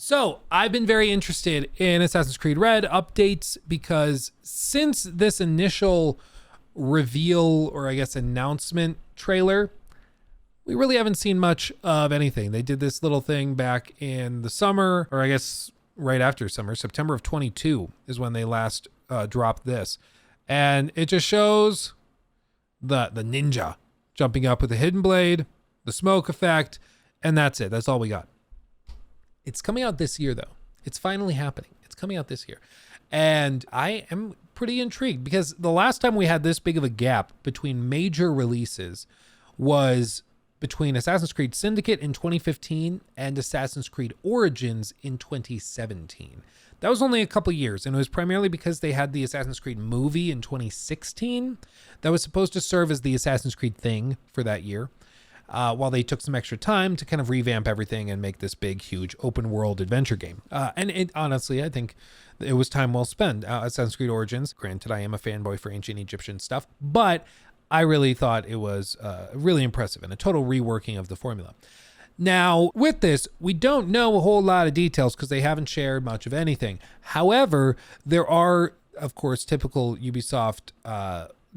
So I've been very interested in Assassin's Creed Red updates because since this initial reveal, or I guess announcement trailer, we really haven't seen much of anything. They did this little thing back in the summer, or I guess right after summer, September of 22 is when they last dropped this. And it just shows the ninja jumping up with a hidden blade, the smoke effect, and that's it. That's all we got. It's coming out this year, though. It's finally happening. It's coming out this year. And I am pretty intrigued because the last time we had this big of a gap between major releases was between Assassin's Creed Syndicate in 2015 and Assassin's Creed Origins in 2017. That was only a couple years, and it was primarily because they had the Assassin's Creed movie in 2016 that was supposed to serve as the Assassin's Creed thing for that year. While they took some extra time to kind of revamp everything and make this big, huge open world adventure game. And it, honestly, I think it was time well spent. Assassin's Creed Origins, granted, I am a fanboy for ancient Egyptian stuff, but I really thought it was really impressive and a total reworking of the formula. Now, with this, we don't know a whole lot of details because they haven't shared much of anything. However, there are, of course, typical Ubisoft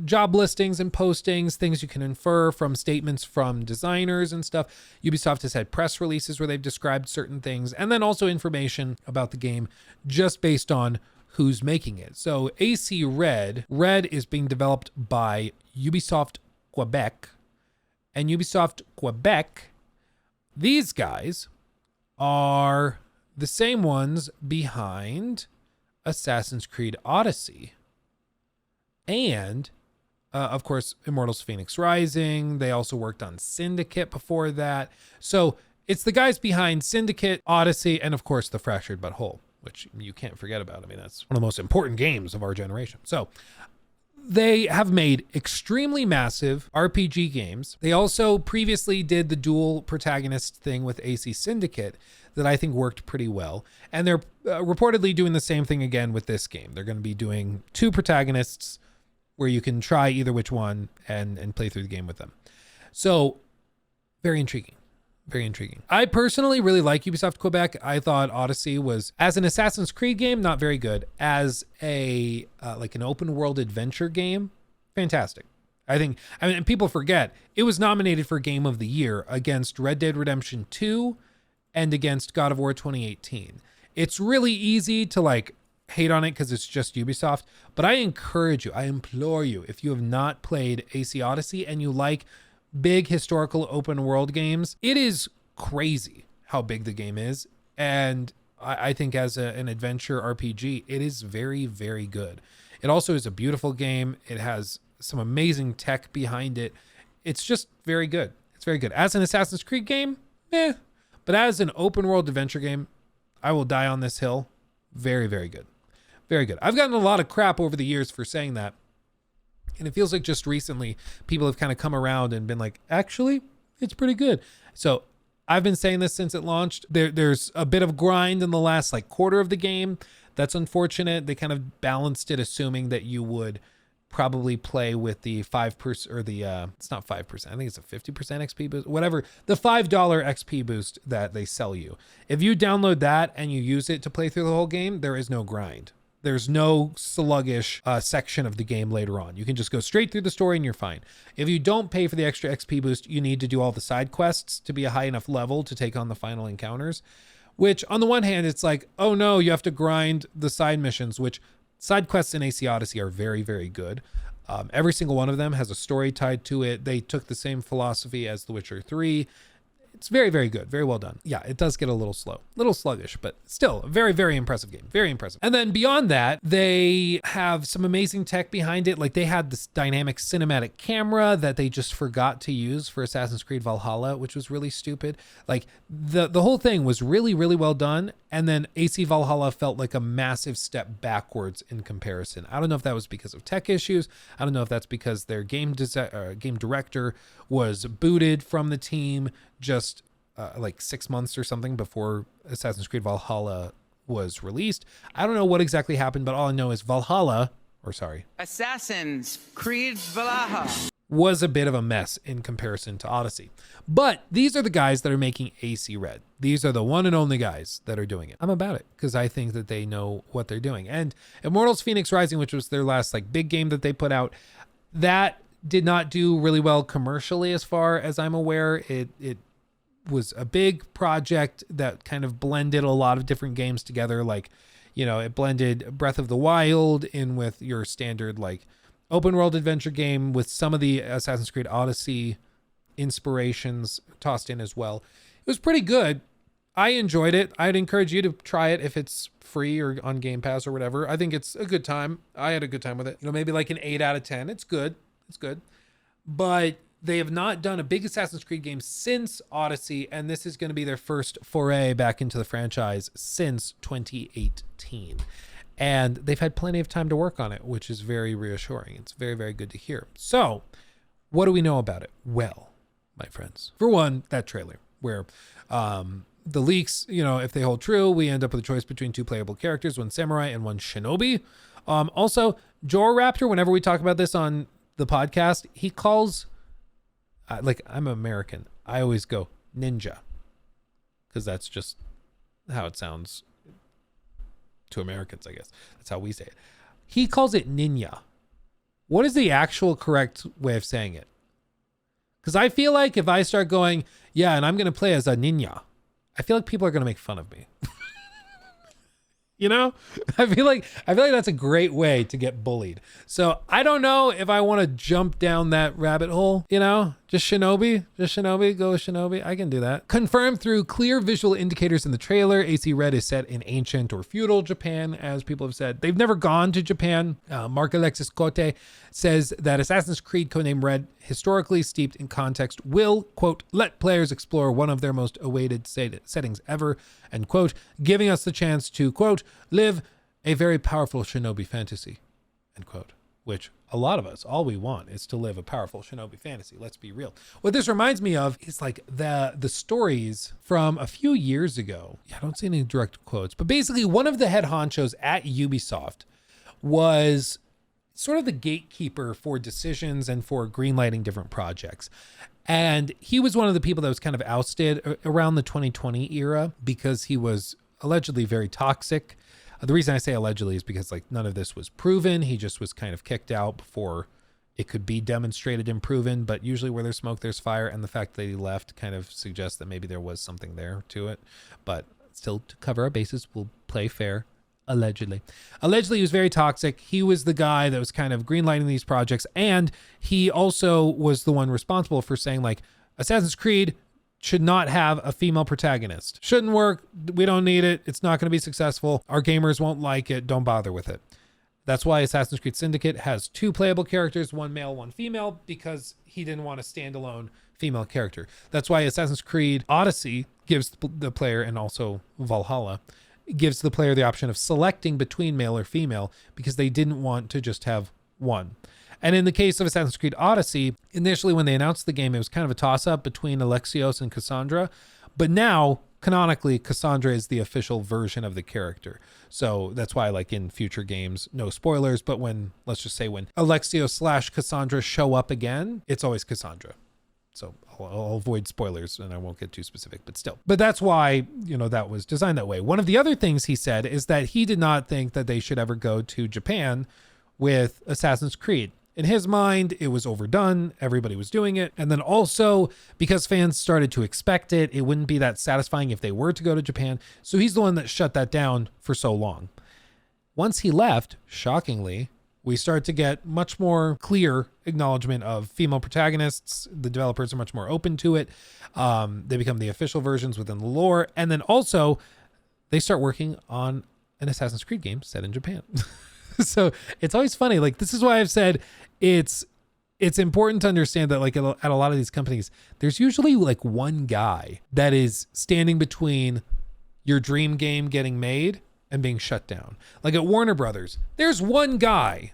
job listings and postings, things you can infer from statements from designers and stuff. Ubisoft has had press releases where they've described certain things, and then also information about the game just based on who's making it. So AC Red is being developed by Ubisoft Quebec, and Ubisoft Quebec, these guys are the same ones behind Assassin's Creed Odyssey and of course, Immortals Phoenix Rising. They also worked on Syndicate before that. So it's the guys behind Syndicate, Odyssey, and of course, The Fractured But Whole, which you can't forget about. I mean, that's one of the most important games of our generation. So they have made extremely massive RPG games. They also previously did the dual protagonist thing with AC Syndicate that I think worked pretty well. And they're reportedly doing the same thing again with this game. They're going to be doing two protagonists where you can try either which one and play through the game with them. So very intriguing. Very intriguing. I personally really like Ubisoft Quebec. I thought Odyssey was, as an Assassin's Creed game, not very good. As a like an open world adventure game, fantastic. I mean, people forget, it was nominated for Game of the Year against Red Dead Redemption 2 and against God of War 2018. It's really easy to hate on it because it's just Ubisoft, but I encourage you, I implore you, if you have not played AC Odyssey and you like big historical open world games, it is crazy how big the game is. And I think as an adventure RPG, it is very, very good. It also is a beautiful game. It has some amazing tech behind it. It's just very good. It's very good. As an Assassin's Creed game, but as an open world adventure game, I will die on this hill. Very, very good. Very good. I've gotten a lot of crap over the years for saying that. And it feels like just recently people have kind of come around and been like, actually, it's pretty good. So I've been saying this since it launched. There's a bit of grind in the last quarter of the game. That's unfortunate. They kind of balanced it, assuming that you would probably play with the 5% or the, it's not 5%. I think it's a 50% XP boost, whatever. The $5 XP boost that they sell you. If you download that and you use it to play through the whole game, there is no grind. There's no sluggish section of the game later on. You can just go straight through the story and you're fine. If you don't pay for the extra XP boost, you need to do all the side quests to be a high enough level to take on the final encounters, which on the one hand, it's like, oh no, you have to grind the side missions, which side quests in AC Odyssey are very, very good. Every single one of them has a story tied to it. They took the same philosophy as The Witcher 3. It's very, very good. Very well done. Yeah, it does get a little slow, a little sluggish, but still a very, very impressive game. Very impressive. And then beyond that, they have some amazing tech behind it. Like they had this dynamic cinematic camera that they just forgot to use for Assassin's Creed Valhalla, which was really stupid. Like the whole thing was really, really well done. And then AC Valhalla felt like a massive step backwards in comparison. I don't know if that was because of tech issues. I don't know if that's because their game director was booted from the team just 6 months or something before Assassin's Creed Valhalla was released. I don't know what exactly happened, but all I know is Assassin's Creed Valhalla was a bit of a mess in comparison to Odyssey. But these are the guys that are making AC Red. These are the one and only guys that are doing it. I'm about it because I think that they know what they're doing. And Immortals Phoenix Rising, which was their last like big game that they put out, that did not do really well commercially as far as I'm aware. It was a big project that kind of blended a lot of different games together. Like, it blended Breath of the Wild in with your standard like open world adventure game with some of the Assassin's Creed Odyssey inspirations tossed in as well. It was pretty good. I enjoyed it. I'd encourage you to try it if it's free or on Game Pass or whatever. I think it's a good time. I had a good time with it. Maybe like an 8 out of 10. It's good. It's good. But they have not done a big Assassin's Creed game since Odyssey, and this is going to be their first foray back into the franchise since 2018. And they've had plenty of time to work on it, which is very reassuring. It's very, very good to hear. So what do we know about it? Well, my friends, for one, that trailer where the leaks, if they hold true, we end up with a choice between 2 playable characters, 1 samurai and 1 shinobi. Also, Joraptor, whenever we talk about this on the podcast, he calls, I'm American, I always go ninja because that's just how it sounds to Americans, I guess. That's how we say it. He calls it ninja. What is the actual correct way of saying it? Because I feel like if I start going, yeah, and I'm going to play as a ninja, I feel like people are going to make fun of me. I feel like that's a great way to get bullied. So I don't know if I want to jump down that rabbit hole, just shinobi, go with shinobi. I can do that. Confirmed through clear visual indicators in the trailer, AC Red is set in ancient or feudal Japan, as people have said. They've never gone to Japan. Mark Alexis Cote says that Assassin's Creed codename Red, historically steeped in context, will, quote, let players explore one of their most awaited settings ever, end quote, giving us the chance to, quote, live a very powerful shinobi fantasy, end quote. Which a lot of us, all we want is to live a powerful shinobi fantasy. Let's be real. What this reminds me of is like the stories from a few years ago. I don't see any direct quotes, but basically one of the head honchos at Ubisoft was sort of the gatekeeper for decisions and for greenlighting different projects. And he was one of the people that was kind of ousted around the 2020 era because he was allegedly very toxic. The reason I say allegedly is because like none of this was proven. He just was kind of kicked out before it could be demonstrated and proven. But usually where there's smoke, there's fire. And the fact that he left kind of suggests that maybe there was something there to it. But still, to cover our bases, we'll play fair. Allegedly he was very toxic. He was the guy that was kind of greenlighting these projects. And he also was the one responsible for saying like Assassin's Creed should not have a female protagonist. Shouldn't work. We don't need it. It's not going to be successful. Our gamers won't like it. Don't bother with it. That's why Assassin's Creed Syndicate has 2 playable characters, 1 male, 1 female, because he didn't want a standalone female character. That's why Assassin's Creed Odyssey gives the player, and also Valhalla, gives the player the option of selecting between male or female because they didn't want to just have one. And in the case of Assassin's Creed Odyssey, initially when they announced the game, it was kind of a toss-up between Alexios and Cassandra. But now, canonically, Cassandra is the official version of the character. So that's why, like in future games, no spoilers, but let's just say when Alexios / Cassandra show up again, it's always Cassandra. So I'll avoid spoilers and I won't get too specific, but still. But that's why, that was designed that way. One of the other things he said is that he did not think that they should ever go to Japan with Assassin's Creed. In his mind, it was overdone. Everybody was doing it. And then also, because fans started to expect it, it wouldn't be that satisfying if they were to go to Japan. So he's the one that shut that down for so long. Once he left, shockingly, we start to get much more clear acknowledgement of female protagonists. The developers are much more open to it. They become the official versions within the lore. And then also, they start working on an Assassin's Creed game set in Japan. So it's always funny. Like, this is why I've said it's important to understand that, like, at a lot of these companies, there's usually like one guy that is standing between your dream game getting made and being shut down. Like at Warner Brothers, there's one guy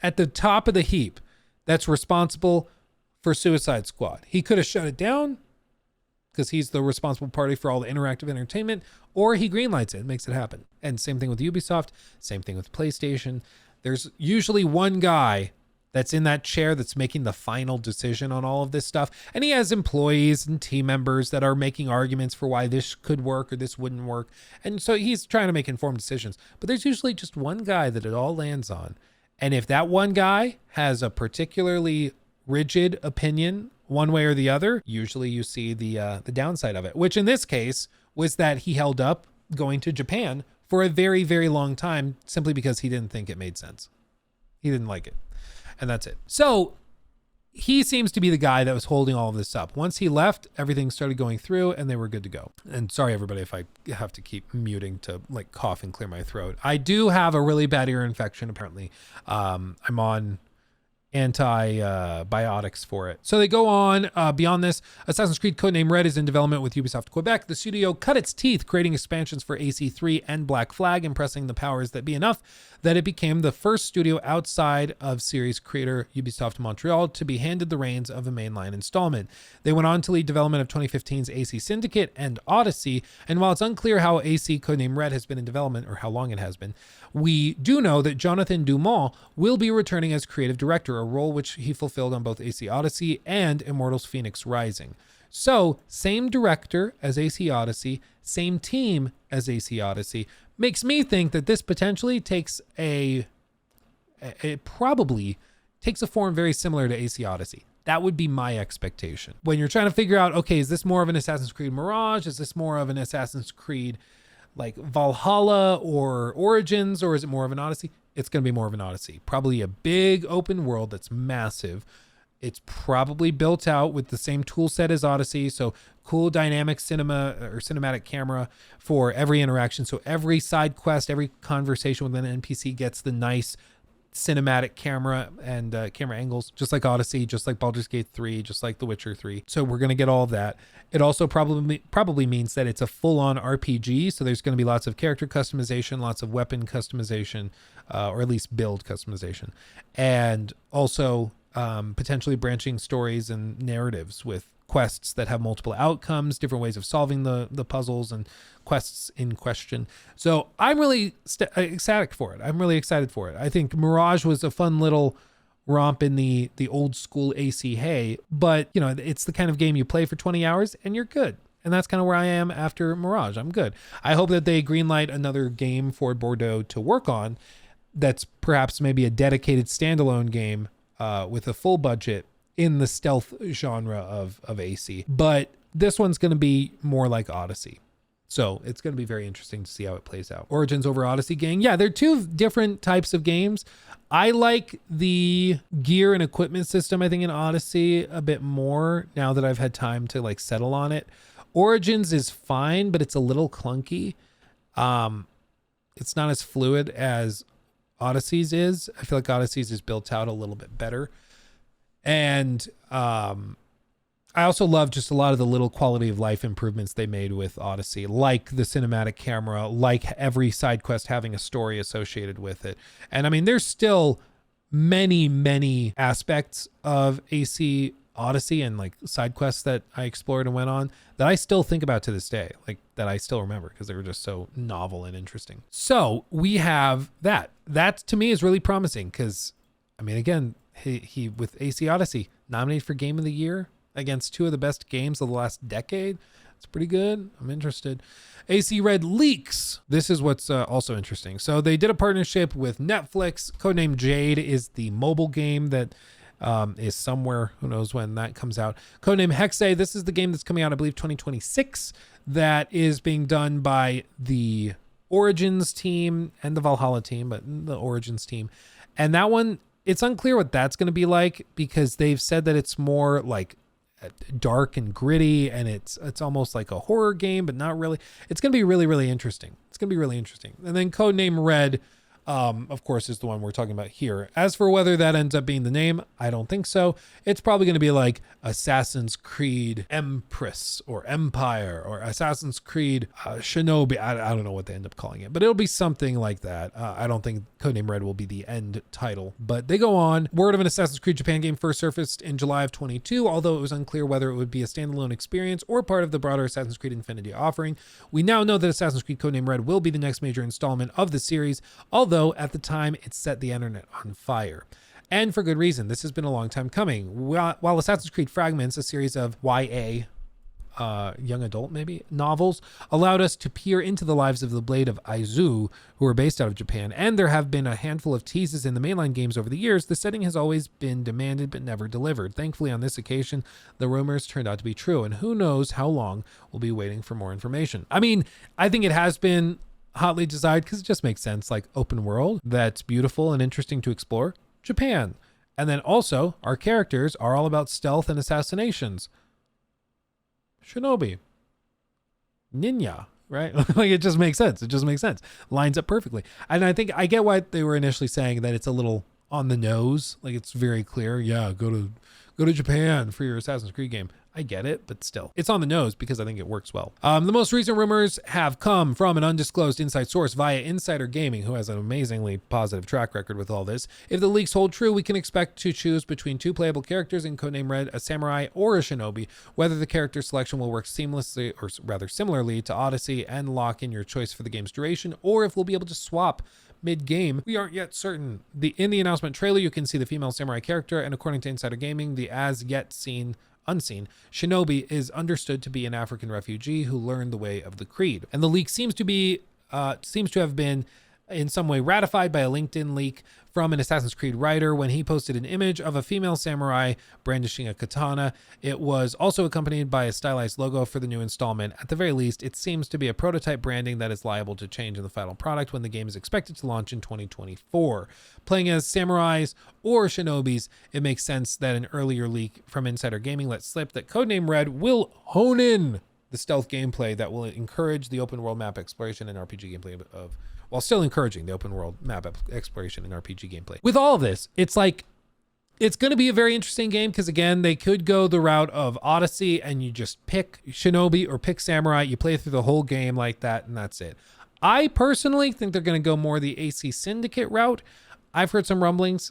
at the top of the heap that's responsible for Suicide Squad. He could have shut it down because he's the responsible party for all the interactive entertainment, or he greenlights it and makes it happen. And same thing with Ubisoft, same thing with PlayStation. There's usually one guy that's in that chair that's making the final decision on all of this stuff. And he has employees and team members that are making arguments for why this could work or this wouldn't work. And so he's trying to make informed decisions. But there's usually just one guy that it all lands on. And if that one guy has a particularly rigid opinion one way or the other, usually you see the downside of it, which in this case was that he held up going to Japan for a very, very long time simply because he didn't think it made sense. He didn't like it. And that's it. So he seems to be the guy that was holding all of this up. Once he left, everything started going through and they were good to go. And sorry, everybody, if I have to keep muting to like cough and clear my throat. I do have a really bad ear infection, apparently. I'm on antibiotics for it. So they go on. Beyond this, Assassin's Creed Codename Red is in development with Ubisoft Quebec. The studio cut its teeth creating expansions for AC3 and Black Flag, impressing the powers that be enough that it became the first studio outside of series creator Ubisoft Montreal to be handed the reins of a mainline installment. They went on to lead development of 2015's AC Syndicate and Odyssey, and while it's unclear how AC Codename Red has been in development or how long it has been, we do know that Jonathan Dumont will be returning as creative director, a role which he fulfilled on both AC Odyssey and Immortals Phoenix Rising. So, same director as AC Odyssey, same team as AC Odyssey, makes me think that this potentially takes it probably takes a form very similar to AC Odyssey. That would be my expectation. When you're trying to figure out, okay, is this more of an Assassin's Creed Mirage? Is this more of an Assassin's Creed like Valhalla or Origins, or is it more of an Odyssey? It's going to be more of an Odyssey. Probably a big open world that's massive. It's probably built out with the same tool set as Odyssey. So cool dynamic cinema or cinematic camera for every interaction. So every side quest, every conversation with an NPC gets the nice cinematic camera and camera angles, just like Odyssey, just like Baldur's Gate 3, just like The Witcher 3. So we're going to get all of that. It also probably means that it's a full-on RPG. So there's going to be lots of character customization, lots of weapon customization, or at least build customization. And also potentially branching stories and narratives with quests that have multiple outcomes, different ways of solving the puzzles and quests in question. So I'm really ecstatic for it. I'm really excited for it. I think Mirage was a fun little romp in the old school AC hay, but you know, it's the kind of game you play for 20 hours and you're good. And that's kind of where I am after Mirage. I'm good. I hope that they greenlight another game for Bordeaux to work on that's perhaps maybe a dedicated standalone game with a full budget in the stealth genre of AC. But this one's going to be more like Odyssey. So it's going to be very interesting to see how it plays out. Origins over Odyssey, gang. Yeah, they're two different types of games. I like the gear and equipment system, I think, in Odyssey a bit more now that I've had time to like settle on it. Origins is fine, but it's a little clunky. It's not as fluid as Odyssey's is. I feel like Odyssey's is built out a little bit better. And I also love just a lot of the little quality of life improvements they made with Odyssey, like the cinematic camera, like every side quest having a story associated with it. And I mean, there's still many, many aspects of AC Odyssey and like side quests that I explored and went on that I still think about to this day, like that I still remember because they were just so novel and interesting. So we have that. That to me is really promising because, I mean, again, he with AC Odyssey nominated for Game of the Year against two of the best games of the last decade. It's pretty good. I'm interested. AC Red leaks. This is what's also interesting. So they did a partnership with Netflix. Codename Jade is the mobile game that is somewhere. Who knows when that comes out. Codename Hexe. This is the game that's coming out, I believe, 2026. That is being done by the Origins team and the Valhalla team, but the Origins team. And that one, it's unclear what that's going to be like because they've said that it's more like dark and gritty and it's almost like a horror game, but not really. It's going to be really, really interesting. It's going to be really interesting. And then Codename Red, of course, is the one we're talking about here. As for whether that ends up being the name, I don't think so. It's probably going to be like Assassin's Creed Empress or Empire or Assassin's Creed Shinobi. I don't know what they end up calling it, but it'll be something like that. I don't think Codename Red will be the end title, but they go on. Word of an Assassin's Creed Japan game first surfaced in July of 22, although it was unclear whether it would be a standalone experience or part of the broader Assassin's Creed Infinity offering. We now know that Assassin's Creed Codename Red will be the next major installment of the series, although at the time it set the internet on fire. And for good reason. This has been a long time coming. While Assassin's Creed Fragments, a series of YA, young adult maybe, novels, allowed us to peer into the lives of the Blade of Aizu, who are based out of Japan, and there have been a handful of teases in the mainline games over the years, the setting has always been demanded but never delivered. Thankfully, on this occasion, the rumors turned out to be true, and who knows how long we'll be waiting for more information. I mean, I think it has been hotly desired because it just makes sense, like open world, that's beautiful and interesting to explore. Japan. And then also, our characters are all about stealth and assassinations. Shinobi. Ninja, right? Like, it just makes sense. It just makes sense. Lines up perfectly. And I think I get why they were initially saying that it's a little on the nose. Like, it's very clear. Yeah, go to Japan for your Assassin's Creed game. I get it, but still, it's on the nose because I think it works well. The most recent rumors have come from an undisclosed inside source via Insider Gaming, who has an amazingly positive track record with all this. If the leaks hold true, we can expect to choose between 2 playable characters in Codename Red, a samurai or a shinobi. Whether the character selection will work seamlessly, or rather similarly, to Odyssey and lock in your choice for the game's duration, or if we'll be able to swap mid-game, we aren't yet certain. In the announcement trailer, you can see the female samurai character, and according to Insider Gaming, the unseen shinobi is understood to be an African refugee who learned the way of the creed. And the leak seems to have been in some way ratified by a LinkedIn leak from an Assassin's Creed writer when he posted an image of a female samurai brandishing a katana. It was also accompanied by a stylized logo for the new installment. At the very least, it seems to be a prototype branding that is liable to change in the final product when the game is expected to launch in 2024. Playing as samurais or shinobis, it makes sense that an earlier leak from Insider Gaming let slip that Codename Red will hone in the stealth gameplay that will encourage the open world map exploration and RPG gameplay while still encouraging the open world map exploration and RPG gameplay. With all of this, it's like, it's going to be a very interesting game because, again, they could go the route of Odyssey and you just pick shinobi or pick samurai, you play through the whole game like that, and that's it. I personally think they're going to go more the AC Syndicate route. I've heard some rumblings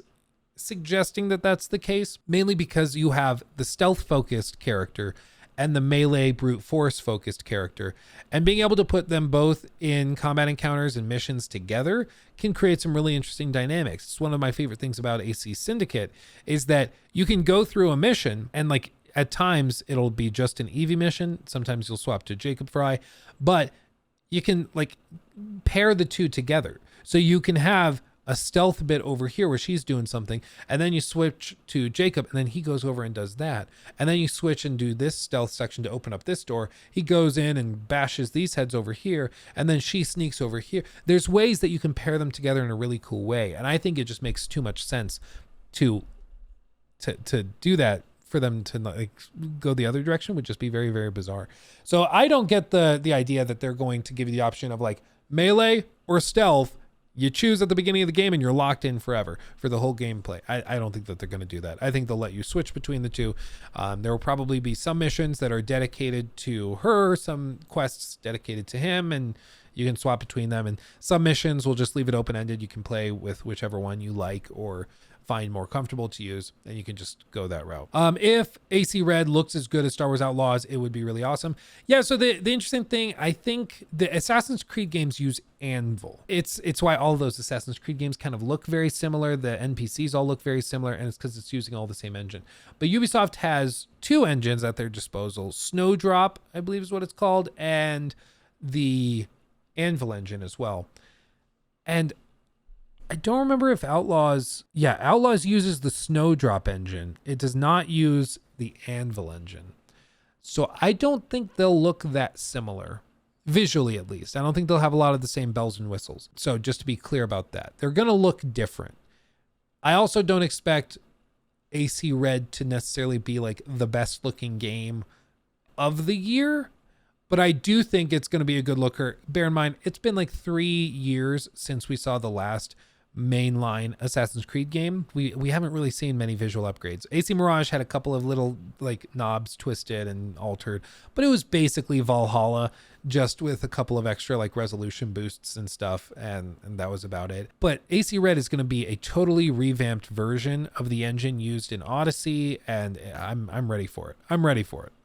suggesting that that's the case, mainly because you have the stealth-focused character and the melee brute force focused character, and being able to put them both in combat encounters and missions together can create some really interesting dynamics. It's one of my favorite things about AC Syndicate is that you can go through a mission and, like, at times it'll be just an Eevee mission. Sometimes you'll swap to Jacob Fry, but you can, like, pair the two together. So you can have a stealth bit over here where she's doing something, and then you switch to Jacob and then he goes over and does that, and then you switch and do this stealth section to open up this door. He goes in and bashes these heads over here, and then she sneaks over here. There's ways that you can pair them together in a really cool way, and I think it just makes too much sense to do that. For them to, like, go the other direction would just be very, very bizarre. So I don't get the idea that they're going to give you the option of, like, melee or stealth. You choose at the beginning of the game and you're locked in forever for the whole gameplay. I don't think that they're going to do that. I think they'll let you switch between the two. There will probably be some missions that are dedicated to her, some quests dedicated to him, and you can swap between them. And some missions will just leave it open-ended. You can play with whichever one you like or find more comfortable to use, and you can just go that route. If AC Red looks as good as Star Wars Outlaws, it would be really awesome. Yeah, so the interesting thing, I think the Assassin's Creed games use Anvil. It's why all of those Assassin's Creed games kind of look very similar. The NPCs all look very similar, and it's because it's using all the same engine. But Ubisoft has 2 engines at their disposal. Snowdrop, I believe is what it's called, and the Anvil engine as well. And I don't remember if Outlaws uses the Snowdrop engine. It does not use the Anvil engine. So I don't think they'll look that similar, visually at least. I don't think they'll have a lot of the same bells and whistles. So just to be clear about that, they're going to look different. I also don't expect AC Red to necessarily be like the best looking game of the year, but I do think it's going to be a good looker. Bear in mind, it's been like 3 years since we saw the last mainline Assassin's Creed game. We haven't really seen many visual upgrades. AC Mirage had a couple of little, like, knobs twisted and altered, but it was basically Valhalla, just with a couple of extra, like, resolution boosts and stuff, and that was about it. But AC Red is going to be a totally revamped version of the engine used in Odyssey, and I'm ready for it.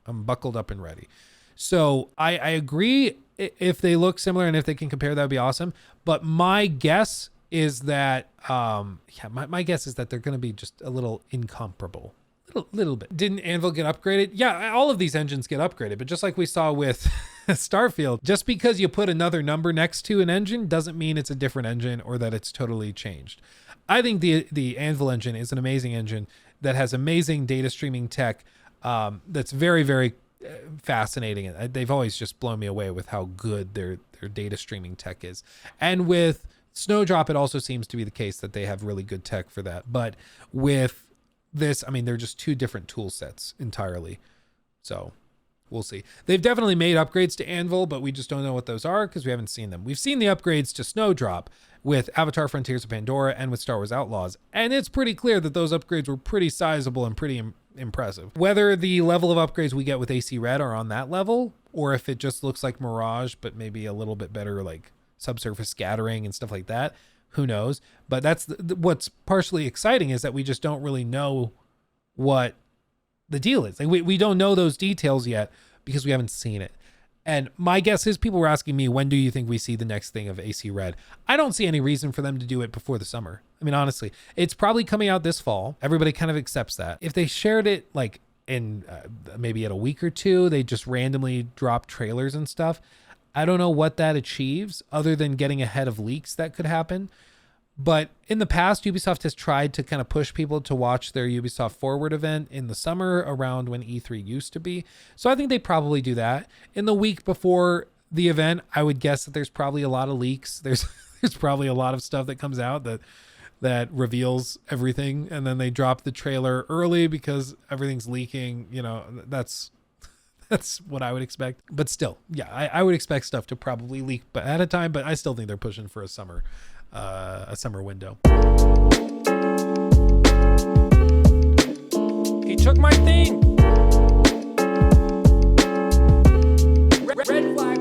I'm buckled up and ready. So I agree, if they look similar and if they can compare, that would be awesome. But my guess is that, my guess is that they're going to be just a little incomparable. Little bit. Didn't Anvil get upgraded? Yeah, all of these engines get upgraded, but just like we saw with Starfield, just because you put another number next to an engine doesn't mean it's a different engine or that it's totally changed. I think the Anvil engine is an amazing engine that has amazing data streaming tech, that's very, very fascinating. They've always just blown me away with how good their data streaming tech is. And with Snowdrop, it also seems to be the case that they have really good tech for that. But with this, I mean, they're just two different tool sets entirely. So we'll see. They've definitely made upgrades to Anvil, but we just don't know what those are because we haven't seen them. We've seen the upgrades to Snowdrop with Avatar Frontiers of Pandora and with Star Wars Outlaws, and it's pretty clear that those upgrades were pretty sizable and pretty impressive. Whether the level of upgrades we get with AC Red are on that level, or if it just looks like Mirage, but maybe a little bit better, like subsurface scattering and stuff like that, who knows? But that's what's partially exciting, is that we just don't really know what the deal is. Like we don't know those details yet because we haven't seen it. And my guess is people were asking me, when do you think we see the next thing of AC Red? I don't see any reason for them to do it before the summer. I mean, honestly, it's probably coming out this fall. Everybody kind of accepts that. If they shared it like in maybe at a week or two, they just randomly drop trailers and stuff, I don't know what that achieves other than getting ahead of leaks that could happen. But in the past, Ubisoft has tried to kind of push people to watch their Ubisoft Forward event in the summer around when E3 used to be. So I think they probably do that. In the week before the event, I would guess that there's probably a lot of leaks. There's probably a lot of stuff that comes out that reveals everything. And then they drop the trailer early because everything's leaking. You know, that's what I would expect. But still, yeah, I would expect stuff to probably leak at a time, but I still think they're pushing for a summer window. He took my thing. Red flag.